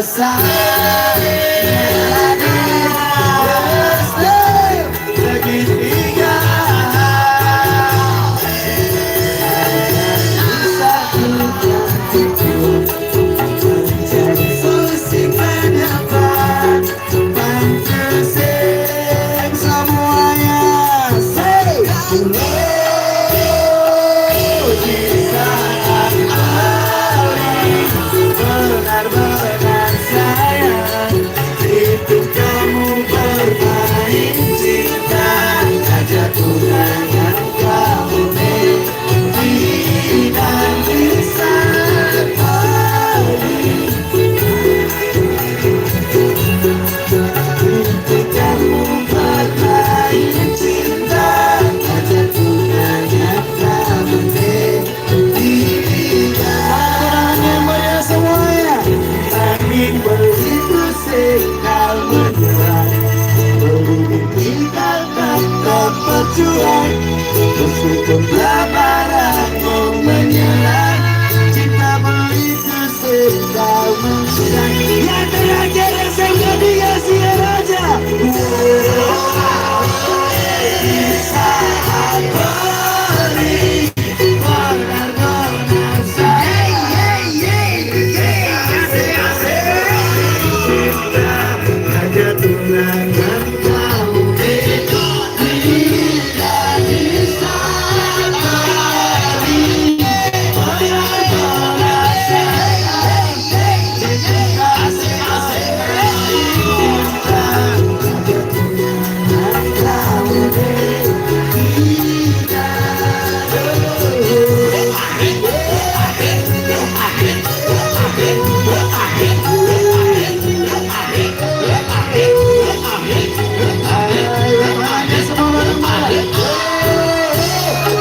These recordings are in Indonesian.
segitiga solusi pendapat bantu sing semuanya say di saat paling benar-benar sayang itu kamu bermain cinta aja Tuhan yang kamu dan di saat paling itu kamu bermain cinta aja Tuhan yang kamu semuanya semuanya angin begitu sekal menyerang berubah kita tetap berjuang meskipun labaranmu menyerang cinta begitu sekal menyerang yang terakhir yang saya dikasih raja di saat paling benar-benar sayang aja Tuhan yang kamu tidak bisa benar-benar sayang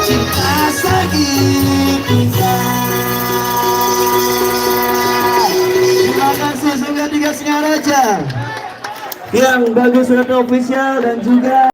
cinta segitiga. Terima kasih sudah dikasih raja yang bagus sudah official dan juga